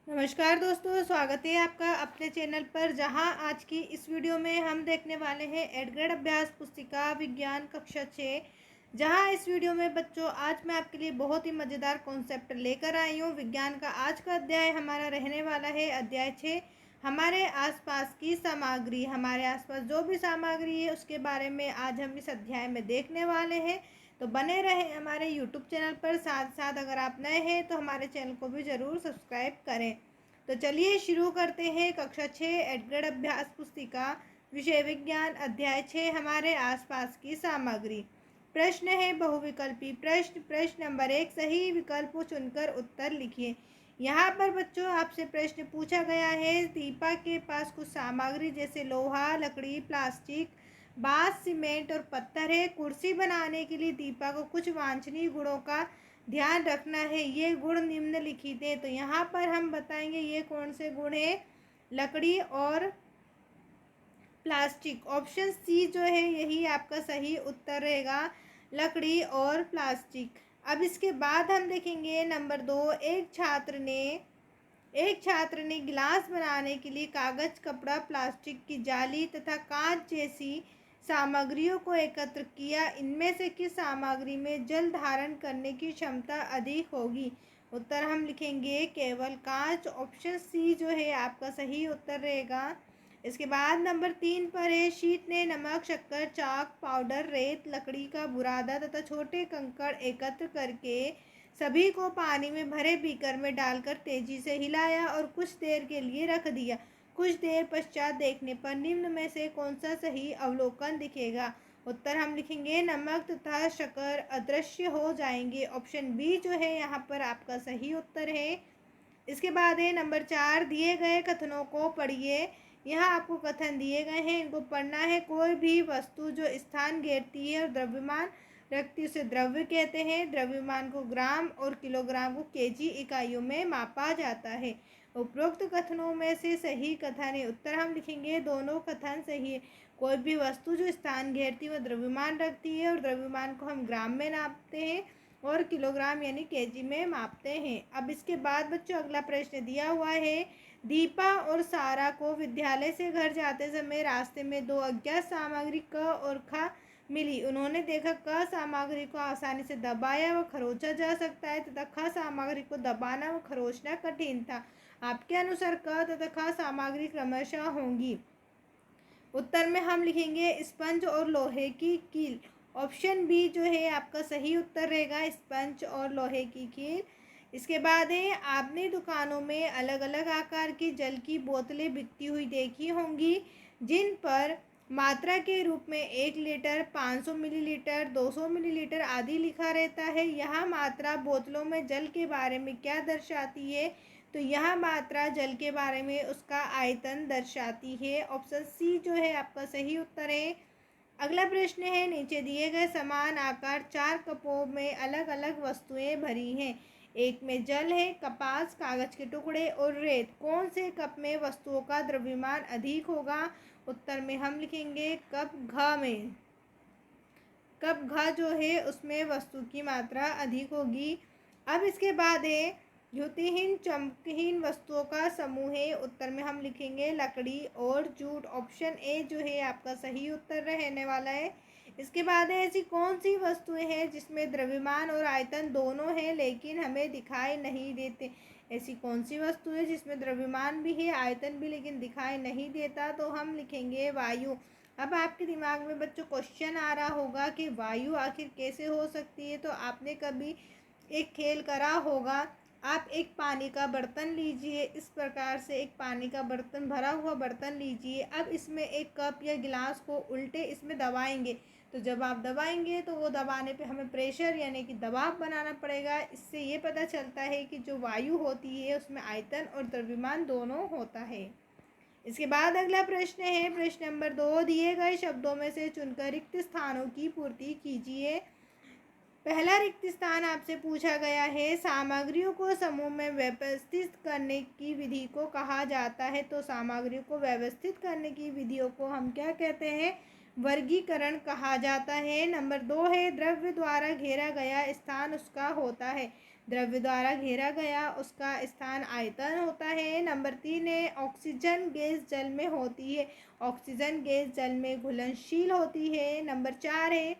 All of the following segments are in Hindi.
नमस्कार दोस्तों, स्वागत है आपका अपने चैनल पर। जहां आज की इस वीडियो में हम देखने वाले हैं एड ग्रेड अभ्यास पुस्तिका विज्ञान कक्षा 6। जहां इस वीडियो में बच्चों आज मैं आपके लिए बहुत ही मज़ेदार कॉन्सेप्ट लेकर आई हूं। विज्ञान का आज का अध्याय हमारा रहने वाला है अध्याय 6, हमारे आसपास की सामग्री। हमारे आसपास जो भी सामग्री है उसके बारे में आज हम इस अध्याय में देखने वाले हैं। तो बने रहे हमारे यूट्यूब चैनल पर। साथ साथ अगर आप नए हैं तो हमारे चैनल को भी ज़रूर सब्सक्राइब करें। तो चलिए शुरू करते हैं। कक्षा 6 एड ग्रेड अभ्यास पुस्तिका विषय विज्ञान अध्याय 6, हमारे आसपास की सामग्री। प्रश्न है बहुविकल्पी प्रश्न। प्रश्न नंबर 1, सही विकल्प को चुनकर उत्तर लिखिए। यहाँ पर बच्चों आपसे प्रश्न पूछा गया है, दीपा के पास कुछ सामग्री जैसे लोहा, लकड़ी, प्लास्टिक, बांस, सीमेंट और पत्थर है। कुर्सी बनाने के लिए दीपा को कुछ वांछनीय गुणों का ध्यान रखना है। ये गुण निम्नलिखित हैं। तो यहाँ पर हम बताएंगे ये कौन से गुण है, लकड़ी और प्लास्टिक। ऑप्शन सी जो है यही आपका सही उत्तर रहेगा, लकड़ी और प्लास्टिक। अब इसके बाद हम देखेंगे नंबर 2, एक छात्र ने गिलास बनाने के लिए कागज, कपड़ा, प्लास्टिक की जाली तथा कांच जैसी सामग्रियों को एकत्र किया। इनमें से किस सामग्री में जल धारण करने की क्षमता अधिक होगी? उत्तर हम लिखेंगे केवल कांच। ऑप्शन सी जो है आपका सही उत्तर रहेगा। इसके बाद नंबर 3 पर है, शीट ने नमक, शक्कर, चाक, पाउडर, रेत, लकड़ी का बुरादा तथा छोटे कंकड़ एकत्र करके सभी को पानी में भरे बीकर में डालकर तेजी से हिलाया और कुछ देर के लिए रख दिया। कुछ देर पश्चात देखने पर निम्न में से कौन सा सही अवलोकन दिखेगा? उत्तर हम लिखेंगे नमक तथा शक्कर अदृश्य हो जाएंगे। ऑप्शन बी जो है यहाँ पर आपका सही उत्तर है। इसके बाद है नंबर 4, दिए गए कथनों को पढ़िए। यहाँ आपको कथन दिए गए हैं, इनको पढ़ना है। कोई भी वस्तु जो स्थान घेरती है और द्रव्यमान रखती उसे द्रव्य कहते हैं। द्रव्यमान को ग्राम और किलोग्राम को केजी इकाइयों में मापा जाता है। उपरोक्त कथनों में से सही कथन है। उत्तर हम लिखेंगे दोनों कथन सही है। कोई भी वस्तु जो स्थान घेरती है वह द्रव्यमान रखती है और द्रव्यमान को हम ग्राम में नापते हैं और किलोग्राम यानी केजी में मापते हैं। अब इसके बाद बच्चों अगला प्रश्न दिया हुआ है, दीपा और सारा को विद्यालय से घर जाते समय रास्ते में दो अज्ञात सामग्री क और ख मिली। उन्होंने देखा क सामग्री को आसानी से दबाया व खरोचा जा सकता है तथा ख सामग्री को दबाना व खरोचना कठिन था। आपके अनुसार क तथा ख सामग्री क्रमशः होंगी। उत्तर में हम लिखेंगे स्पंज और लोहे की कील। ऑप्शन बी जो है आपका सही उत्तर रहेगा, स्पंज और लोहे की कील। इसके बाद है, आपने दुकानों में अलग अलग आकार की जल की बोतलें बिकती हुई देखी होंगी, जिन पर मात्रा के रूप में 1 लीटर, 500 मिलीलीटर, 200 मिलीलीटर आदि लिखा रहता है। यह मात्रा बोतलों में जल के बारे में क्या दर्शाती है? तो यह मात्रा जल के बारे में उसका आयतन दर्शाती है। ऑप्शन सी जो है आपका सही उत्तर है। अगला प्रश्न है, नीचे दिए गए समान आकार 4 कपों में अलग अलग वस्तुएं भरी हैं। एक में जल है, कपास, कागज के टुकड़े और रेत। कौन से कप में वस्तुओं का द्रव्यमान अधिक होगा? उत्तर में हम लिखेंगे कप घ में। कप घ जो है उसमें वस्तु की मात्रा अधिक होगी। अब इसके बाद है, द्युतिहीन चमकहीन वस्तुओं का समूह है। उत्तर में हम लिखेंगे लकड़ी और जूट। ऑप्शन ए जो है आपका सही उत्तर रहने वाला है। इसके बाद है, ऐसी कौन सी वस्तुएं हैं जिसमें द्रव्यमान और आयतन दोनों हैं लेकिन हमें दिखाई नहीं देते? ऐसी कौन सी वस्तु है जिसमें द्रव्यमान भी है, आयतन भी, लेकिन दिखाई नहीं देता? तो हम लिखेंगे वायु। अब आपके दिमाग में बच्चों क्वेश्चन आ रहा होगा कि वायु आखिर कैसे हो सकती है? तो आपने कभी एक खेल करा होगा। आप एक पानी का बर्तन लीजिए, इस प्रकार से एक पानी का बर्तन, भरा हुआ बर्तन लीजिए। अब इसमें एक कप या गिलास को उल्टे इसमें दबाएंगे। तो जब आप दबाएंगे तो वो दबाने पे हमें प्रेशर यानी कि दबाव बनाना पड़ेगा। इससे ये पता चलता है कि जो वायु होती है उसमें आयतन और द्रव्यमान दोनों होता है। इसके बाद अगला प्रश्न है, प्रश्न नंबर 2, दिए गए शब्दों में से चुनकर रिक्त स्थानों की पूर्ति कीजिए। पहला रिक्त स्थान आपसे पूछा गया है, सामग्रियों को समूह में व्यवस्थित करने की विधि को कहा जाता है। तो सामग्रियों को व्यवस्थित करने की विधियों को हम क्या कहते हैं? वर्गीकरण कहा जाता है। नंबर 2 है, द्रव्य द्वारा घेरा गया स्थान उसका होता है। द्रव्य द्वारा घेरा गया उसका स्थान आयतन होता है। नंबर 3 है ऑक्सीजन गैस जल में होती है। ऑक्सीजन गैस जल में घुलनशील होती है। नंबर 4 है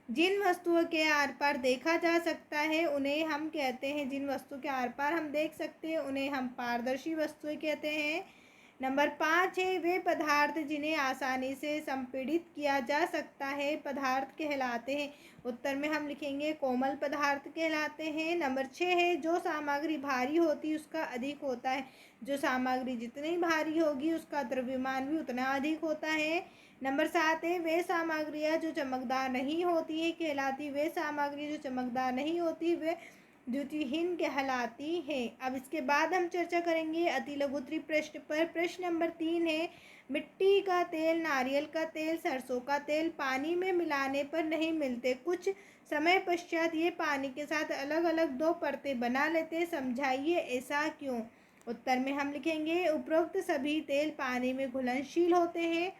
जिन वस्तुओं के आर पार देखा जा सकता है उन्हें हम कहते हैं, जिन वस्तु के आर पार हम देख सकते हैं उन्हें हम पारदर्शी वस्तुएं कहते हैं। नंबर 5 है वे पदार्थ जिन्हें आसानी से संपीड़ित किया जा सकता है पदार्थ कहलाते हैं। उत्तर में हम लिखेंगे कोमल पदार्थ कहलाते हैं। नंबर 6 है जो सामग्री भारी होती उसका अधिक होता है। जो सामग्री जितनी भारी होगी उसका द्रव्यमान भी उतना अधिक होता है। नंबर 7 है वे सामग्रियाँ जो चमकदार नहीं होती है कहलाती, वे सामग्री जो चमकदार नहीं होती वे द्युतिहीन कहलाती है। अब इसके बाद हम चर्चा करेंगे अति लघुत्तरी प्रश्न पर। प्रश्न नंबर 3 है मिट्टी का तेल, नारियल का तेल, सरसों का तेल पानी में मिलाने पर नहीं मिलते, कुछ समय पश्चात ये पानी के साथ अलग अलग दो परतें बना लेते, समझाइए ऐसा क्यों। उत्तर में हम लिखेंगे उपरोक्त सभी तेल पानी में घुलनशील होते हैं,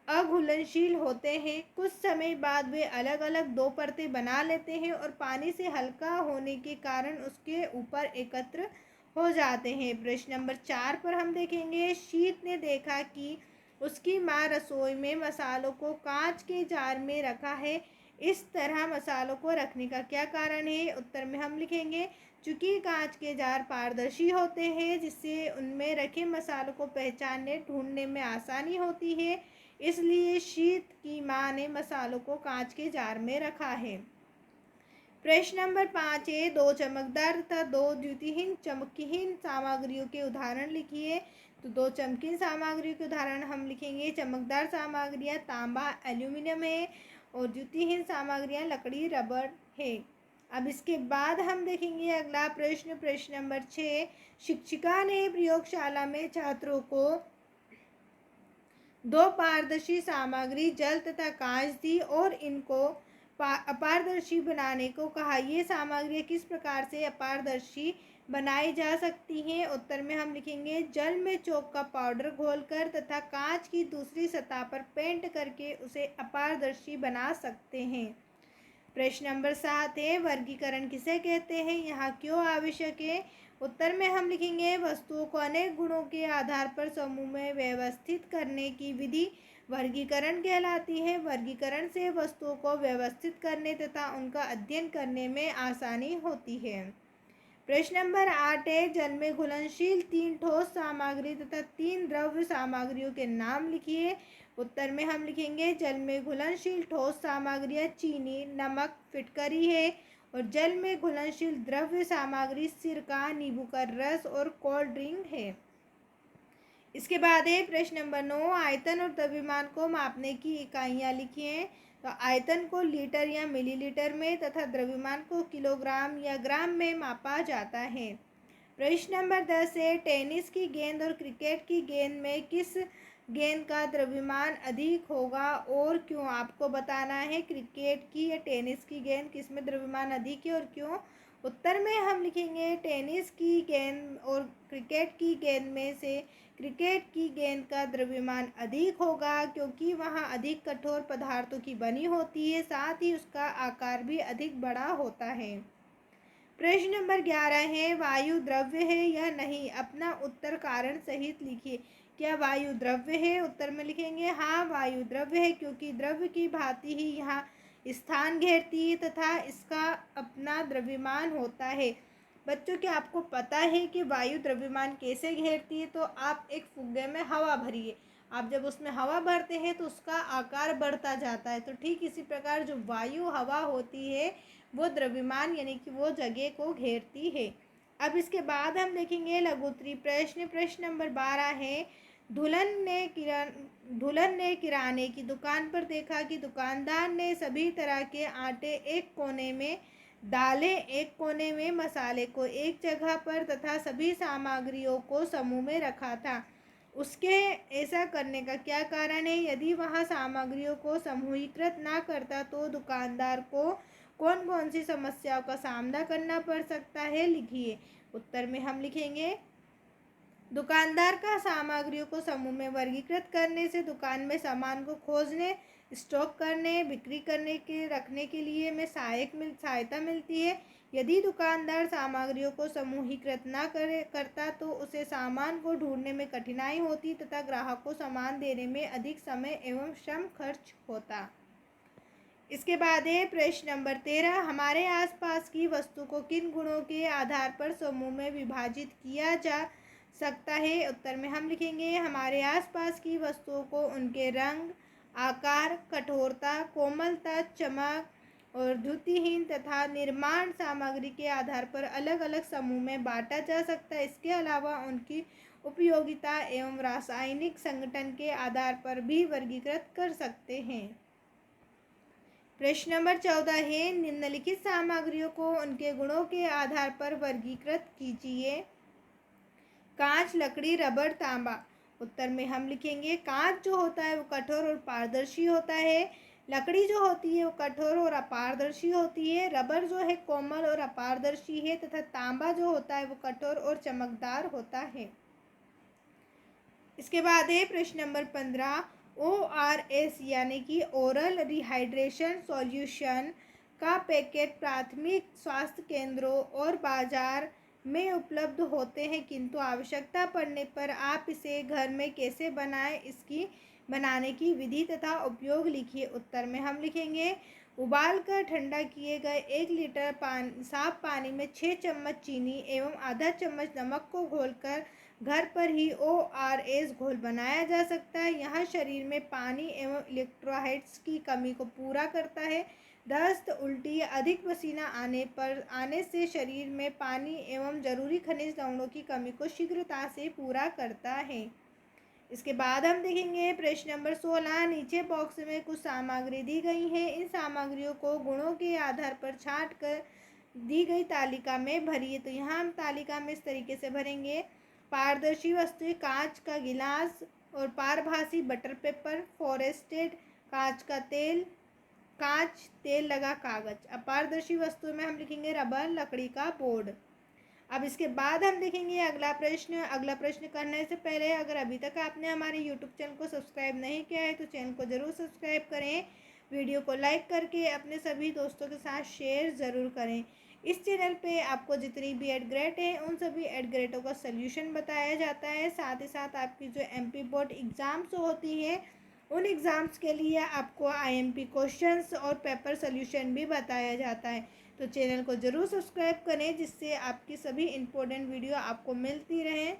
अघुलनशील होते हैं। कुछ समय बाद वे अलग अलग दो परतें बना लेते हैं और पानी से हल्का होने के कारण उसके ऊपर एकत्र हो जाते हैं। प्रश्न नंबर 4 पर हम देखेंगे शीत ने देखा कि उसकी माँ रसोई में मसालों को कांच के जार में रखा है, इस तरह मसालों को रखने का क्या कारण है। उत्तर में हम लिखेंगे चूँकि कांच के जार पारदर्शी होते हैं जिससे उनमें रखे मसालों को पहचानने ढूंढने में आसानी होती है, इसलिए शीत की माँ ने मसालों को कांच के जार में रखा है। प्रश्न नंबर 5 है दो चमकदार तथा दो द्युतिहीन चमकहीन सामग्रियों के उदाहरण लिखिए। तो दो चमकीन सामग्रियों के उदाहरण हम लिखेंगे चमकदार सामग्रियाँ तांबा एल्यूमिनियम है और द्युतिहीन सामग्रियाँ लकड़ी रबर है। अब इसके बाद हम देखेंगे अगला प्रश्न, प्रश्न नंबर 6 शिक्षिका ने प्रयोगशाला में छात्रों को दो पारदर्शी सामग्री जल तथा कांच दी और इनको अपारदर्शी बनाने को कहा। ये सामग्रियाँ किस प्रकार से अपारदर्शी बनाई जा सकती हैं। उत्तर में हम लिखेंगे जल में चौक का पाउडर घोलकर तथा कांच की दूसरी सतह पर पेंट करके उसे अपारदर्शी बना सकते हैं। प्रश्न नंबर 7 है वर्गीकरण किसे कहते हैं, यहाँ क्यों आवश्यक है। उत्तर में हम लिखेंगे वस्तुओं को अनेक गुणों के आधार पर समूह में व्यवस्थित करने की विधि वर्गीकरण कहलाती है। वर्गीकरण से वस्तुओं को व्यवस्थित करने तथा उनका अध्ययन करने में आसानी होती है। प्रश्न नंबर 8 है जल में घुलनशील 3 ठोस सामग्री तथा 3 द्रव्य सामग्रियों के नाम लिखिए। उत्तर में हम लिखेंगे जल में घुलनशील ठोस सामग्रियाँ चीनी, नमक, फिटकरी है और जल में घुलनशील द्रव्य सामग्री सिरका, नींबू का रस और कोल्ड ड्रिंक है। इसके बाद है प्रश्न नंबर 9 आयतन और द्रव्यमान को मापने की इकाइयाँ लिखिए। तो आयतन को लीटर या मिलीलीटर में तथा द्रव्यमान को किलोग्राम या ग्राम में मापा जाता है। प्रश्न नंबर 10 है टेनिस की गेंद और क्रिकेट की गेंद में किस गेंद का द्रव्यमान अधिक होगा और क्यों। आपको बताना है क्रिकेट की या टेनिस की गेंद किस में द्रव्यमान अधिक है और क्यों। उत्तर में हम लिखेंगे टेनिस की गेंद और क्रिकेट की गेंद में से क्रिकेट की गेंद का द्रव्यमान अधिक होगा क्योंकि वहाँ अधिक कठोर पदार्थों की बनी होती है, साथ ही उसका आकार भी अधिक बड़ा होता है। प्रश्न नंबर 11 है वायु द्रव्य है या नहीं, अपना उत्तर कारण सहित लिखिए। क्या वायु द्रव्य है। उत्तर में लिखेंगे हाँ वायु द्रव्य है क्योंकि द्रव्य की भांति ही यहाँ स्थान घेरती है तथा इसका अपना द्रव्यमान होता है। बच्चों क्या आपको पता है कि वायु द्रव्यमान कैसे घेरती है। तो आप एक फुग्गे में हवा भरिए, आप जब उसमें हवा भरते हैं तो उसका आकार बढ़ता जाता है, तो ठीक इसी प्रकार जो वायु हवा होती है वो द्रव्यमान यानी कि वो जगह को घेरती है। अब इसके बाद हम देखेंगे लघुत्तरी प्रश्न, प्रश्न नंबर 12 है दुल्हन ने किराने की दुकान पर देखा कि दुकानदार ने सभी तरह के आटे एक कोने में, दालें एक कोने में, मसाले को एक जगह पर तथा सभी सामग्रियों को समूह में रखा था। उसके ऐसा करने का क्या कारण है। यदि वह सामग्रियों को समूहीकृत ना करता तो दुकानदार को कौन कौन सी समस्याओं का सामना करना पड़ सकता है, लिखिए। उत्तर में हम लिखेंगे दुकानदार का सामग्रियों को समूह में वर्गीकृत करने से दुकान में सामान को खोजने, स्टॉक करने, बिक्री करने के रखने के लिए में सहायता मिलती है। यदि दुकानदार सामग्रियों को समूहीकृत न करता तो उसे सामान को ढूंढने में कठिनाई होती तथा ग्राहक को सामान देने में अधिक समय एवं श्रम खर्च होता। इसके बाद है प्रश्न नंबर 13, हमारे आसपास की वस्तु को किन गुणों के आधार पर समूह में विभाजित किया जा सकता है। उत्तर में हम लिखेंगे हमारे आसपास की वस्तुओं को उनके रंग, आकार, कठोरता, कोमलता, चमक और द्युतिहीन तथा निर्माण सामग्री के आधार पर अलग अलग समूह में बांटा जा सकता है। इसके अलावा उनकी उपयोगिता एवं रासायनिक संगठन के आधार पर भी वर्गीकृत कर सकते हैं। प्रश्न नंबर 14 है, निम्नलिखित सामग्रियों को उनके गुणों के आधार पर वर्गीकृत कीजिए। कांच, लकड़ी, रबर, तांबा। उत्तर में हम लिखेंगे कांच जो होता है वो कठोर और पारदर्शी होता है, लकड़ी जो होती है वो कठोर और अपारदर्शी होती है, रबर जो है कोमल और अपारदर्शी है तथा तांबा जो होता है वो कठोर और चमकदार होता है। इसके बाद है प्रश्न नंबर 15, ORS यानी कि ओरल रिहाइड्रेशन सॉल्यूशन का पैकेट प्राथमिक स्वास्थ्य केंद्रों और बाजार में उपलब्ध होते हैं, किंतु आवश्यकता पड़ने पर आप इसे घर में कैसे बनाएं, इसकी बनाने की विधि तथा उपयोग लिखिए। उत्तर में हम लिखेंगे उबाल कर ठंडा किए गए 1 लीटर साफ पानी में 6 चम्मच चीनी एवं आधा चम्मच नमक को घोलकर घर पर ही ORS घोल बनाया जा सकता है। यह शरीर में पानी एवं इलेक्ट्रोलाइट्स की कमी को पूरा करता है। दस्त, उल्टी या अधिक पसीना आने से शरीर में पानी एवं जरूरी खनिज लवणों की कमी को शीघ्रता से पूरा करता है। इसके बाद हम देखेंगे प्रश्न नंबर 16, नीचे बॉक्स में कुछ सामग्री दी गई है, इन सामग्रियों को गुणों के आधार पर छांट कर दी गई तालिका में भरिए। तो यहाँ हम तालिका में इस तरीके से भरेंगे। पारदर्शी वस्तुएं, कांच का गिलास और पारभासी बटर पेपर, फॉरेस्टेड कांच का तेल, कांच तेल लगा कागज। अपारदर्शी वस्तुओं में हम लिखेंगे रबर, लकड़ी का बोर्ड। अब इसके बाद हम देखेंगे अगला प्रश्न करने से पहले अगर अभी तक आपने हमारे यूट्यूब चैनल को सब्सक्राइब नहीं किया है तो चैनल को ज़रूर सब्सक्राइब करें, वीडियो को लाइक करके अपने सभी दोस्तों के साथ शेयर ज़रूर करें। इस चैनल पे आपको जितनी भी एड ग्रेड है उन सभी एड ग्रेडों का सल्यूशन बताया जाता है। साथ ही साथ आपकी जो MP बोर्ड एग्ज़ाम्स होती हैं उन एग्ज़ाम्स के लिए आपको IMP क्वेश्चंस और पेपर सल्यूशन भी बताया जाता है। तो चैनल को ज़रूर सब्सक्राइब करें जिससे आपकी सभी इम्पोर्टेंट वीडियो आपको मिलती रहें।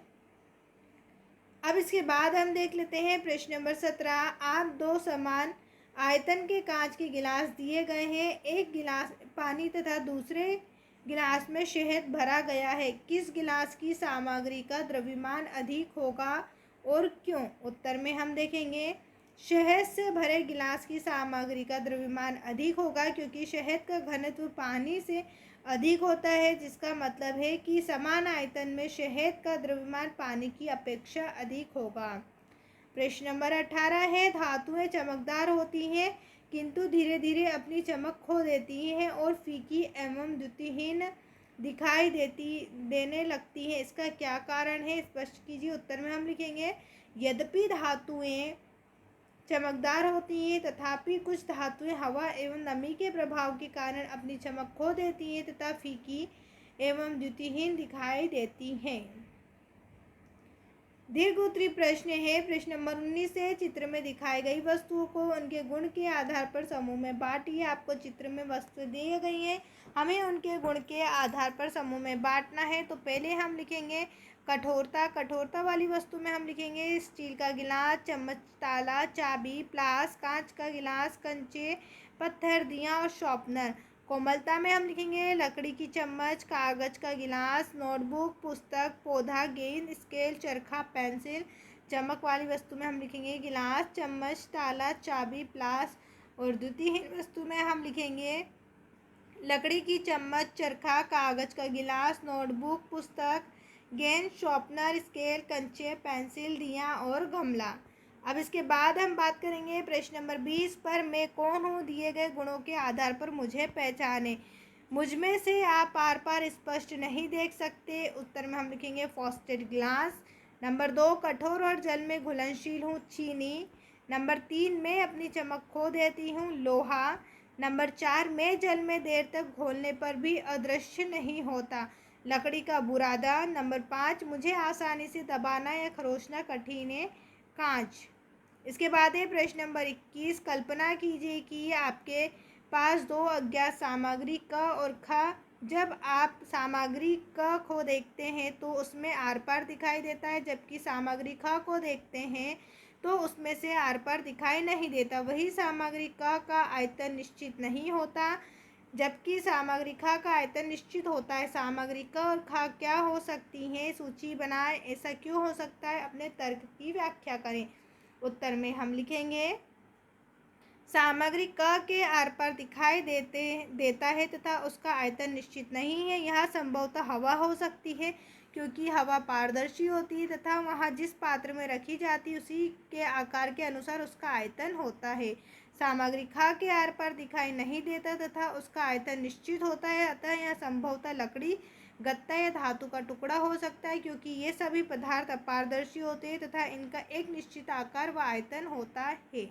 अब इसके बाद हम देख लेते हैं प्रश्न नंबर 17, आप 2 समान आयतन के कांच के गिलास दिए गए हैं, एक गिलास पानी तथा दूसरे गिलास में शहद भरा गया है, किस गिलास की सामग्री का द्रव्यमान अधिक होगा और क्यों। उत्तर में हम देखेंगे शहद से भरे गिलास की सामग्री का द्रव्यमान अधिक होगा क्योंकि शहद का घनत्व पानी से अधिक होता है, जिसका मतलब है कि समान आयतन में शहद का द्रव्यमान पानी की अपेक्षा अधिक होगा। प्रश्न नंबर 18 है, धातुएं चमकदार होती हैं किंतु धीरे धीरे अपनी चमक खो देती हैं और फीकी एवं द्युतिहीन दिखाई देने लगती हैं, इसका क्या कारण है, स्पष्ट कीजिए। उत्तर में हम लिखेंगे यद्यपि धातुएं चमकदार होती हैं तथापि कुछ धातुएं हवा एवं नमी के प्रभाव के कारण अपनी चमक खो देती हैं तथा फीकी एवं द्युतिहीन दिखाई देती हैं। दीर्घोत्तरी प्रश्न है प्रश्न नंबर 19 से चित्र में दिखाई गई वस्तुओं को उनके गुण के आधार पर समूह में बांटिए। आपको चित्र में वस्तुएं दी गई हैं, हमें उनके गुण के आधार पर समूह में बांटना है। तो पहले हम लिखेंगे कठोरता वाली वस्तु में हम लिखेंगे स्टील का गिलास, चम्मच, ताला, चाबी, प्लास, कांच का गिलास, कंचे, पत्थर, दिया और शॉर्पनर। कोमलता में हम लिखेंगे लकड़ी की चम्मच, कागज का गिलास, नोटबुक, पुस्तक, पौधा, गेंद, स्केल, चरखा, पेंसिल। चमक वाली वस्तु में हम लिखेंगे गिलास, चम्मच, ताला, चाबी, प्लास। और द्युतिहीन वस्तु में हम लिखेंगे लकड़ी की चम्मच, चरखा, कागज का गिलास, नोटबुक, पुस्तक, गेंद, शॉर्पनर, स्केल, कंचे, पेंसिल, दिया और गमला। अब इसके बाद हम बात करेंगे प्रश्न नंबर 20 पर, मैं कौन हूँ, दिए गए गुणों के आधार पर मुझे पहचाने। मुझ में से आप आर पार स्पष्ट नहीं देख सकते। उत्तर में हम लिखेंगे फ्रॉस्टेड ग्लास। नंबर 2, कठोर और जल में घुलनशील हूँ, चीनी। नंबर 3, मैं अपनी चमक खो देती हूँ, लोहा। नंबर 4, मैं जल में देर तक घोलने पर भी अदृश्य नहीं होता। लकड़ी का बुरादा। नंबर 5, मुझे आसानी से दबाना या खरोचना कठिन है। कांच। इसके बाद है प्रश्न नंबर 21, कल्पना कीजिए कि आपके पास दो अज्ञात सामग्री क और ख। जब आप सामग्री क को देखते हैं तो उसमें आर पार दिखाई देता है, जबकि सामग्री ख को देखते हैं तो उसमें से आर पार दिखाई नहीं देता। वही सामग्री क का आयतन निश्चित नहीं होता, जबकि सामग्री ख का आयतन निश्चित होता है। सामग्री क और ख क्या हो सकती हैं? सूची बनाएं। ऐसा क्यों हो सकता है? अपने तर्क की व्याख्या करें। उत्तर में हम लिखेंगे, सामग्री क के आर पार दिखाई देता है तथा उसका आयतन निश्चित नहीं है। यह संभवतः हवा हो सकती है, क्योंकि हवा पारदर्शी होती है तथा वहाँ जिस पात्र में रखी जाती है उसी के आकार के अनुसार उसका आयतन होता है। सामग्री ख के आर पार दिखाई नहीं देता तथा उसका आयतन निश्चित होता है, अतः यह संभवतः लकड़ी, गत्ता या धातु का टुकड़ा हो सकता है, क्योंकि ये सभी पदार्थ अपारदर्शी होते हैं तथा इनका एक निश्चित आकार व आयतन होता है।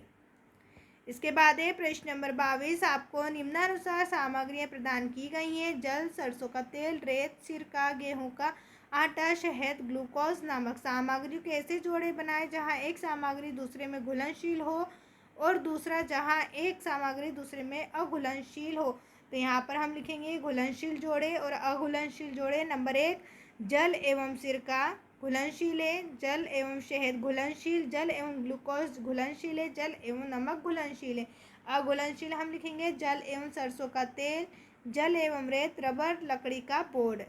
इसके बाद है प्रश्न नंबर 22, आपको निम्नानुसार सामग्रियां प्रदान की गई हैं। जल, सरसों का तेल, रेत, सिरका, गेहूं का आटा, शहद, ग्लूकोज। नमक। सामग्रियों के ऐसे जोड़े बनाएं जहां एक सामग्री दूसरे में घुलनशील हो और दूसरा जहां एक सामग्री दूसरे में अघुलनशील हो। तो यहाँ पर हम लिखेंगे घुलनशील जोड़े और अघुलनशील जोड़े। नंबर 1, जल एवं सिरका घुलनशील है। जल एवं शहद घुलनशील। जल एवं ग्लूकोज घुलनशील है। जल एवं नमक घुलनशील है। अघुलनशील हम लिखेंगे जल एवं सरसों का तेल, जल एवं रेत, रबर, लकड़ी का बोर्ड।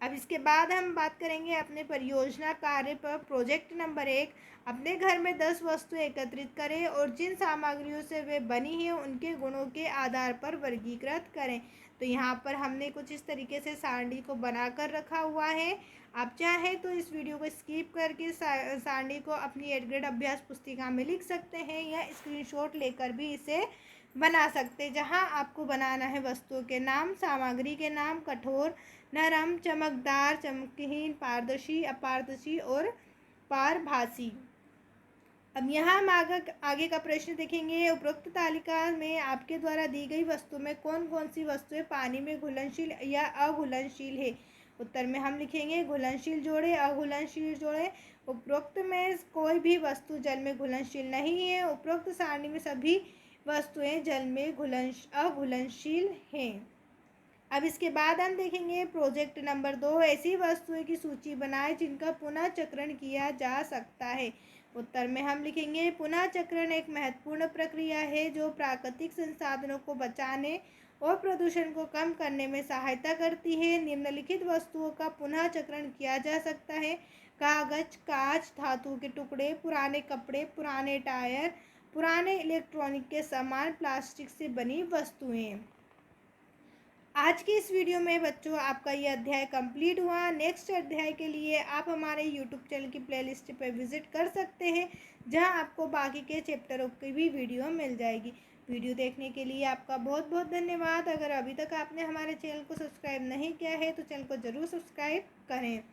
अब इसके बाद हम बात करेंगे अपने परियोजना कार्य पर। प्रोजेक्ट नंबर 1, अपने घर में 10 वस्तुएं एकत्रित करें और जिन सामग्रियों से वे बनी हैं उनके गुणों के आधार पर वर्गीकृत करें। तो यहाँ पर हमने कुछ इस तरीके से सारणी को बनाकर रखा हुआ है। आप चाहें तो इस वीडियो को स्किप करके सारणी को अपनी 8th ग्रेड अभ्यास पुस्तिका में लिख सकते हैं या स्क्रीनशॉट लेकर भी इसे बना सकते हैं। जहां आपको बनाना है वस्तुओं के नाम, सामग्री के नाम, कठोर, नरम, चमकदार, चमकहीन, पारदर्शी, अपारदर्शी और पारभासी। अब यहाँ हम आगे का प्रश्न देखेंगे। उपरोक्त तालिका में आपके द्वारा दी गई वस्तु में कौन कौन सी वस्तुएं पानी में घुलनशील या अघुलनशील है? उत्तर में हम लिखेंगे घुलनशील जोड़े, अघुलनशील जोड़े। उपरोक्त में कोई भी वस्तु जल में घुलनशील नहीं है। उपरोक्त सारणी में सभी वस्तुएं जल में अघुलनशील हैं। अब इसके बाद हम देखेंगे प्रोजेक्ट नंबर 2, ऐसी वस्तुएं की सूची बनाएं जिनका पुनः चक्रण किया जा सकता है। उत्तर में हम लिखेंगे पुनः चक्रण एक महत्वपूर्ण प्रक्रिया है जो प्राकृतिक संसाधनों को बचाने और प्रदूषण को कम करने में सहायता करती है। निम्नलिखित वस्तुओं का पुनः चक्रण किया जा सकता है: कागज, कांच, धातु के टुकड़े, पुराने कपड़े, पुराने टायर, पुराने इलेक्ट्रॉनिक के सामान, प्लास्टिक से बनी वस्तुएं। आज की इस वीडियो में बच्चों आपका ये अध्याय कंप्लीट हुआ। नेक्स्ट अध्याय के लिए आप हमारे यूट्यूब चैनल की प्लेलिस्ट पर विजिट कर सकते हैं, जहां आपको बाकी के चैप्टरों की भी वीडियो मिल जाएगी। वीडियो देखने के लिए आपका बहुत बहुत धन्यवाद। अगर अभी तक आपने हमारे चैनल को सब्सक्राइब नहीं किया है तो चैनल को ज़रूर सब्सक्राइब करें।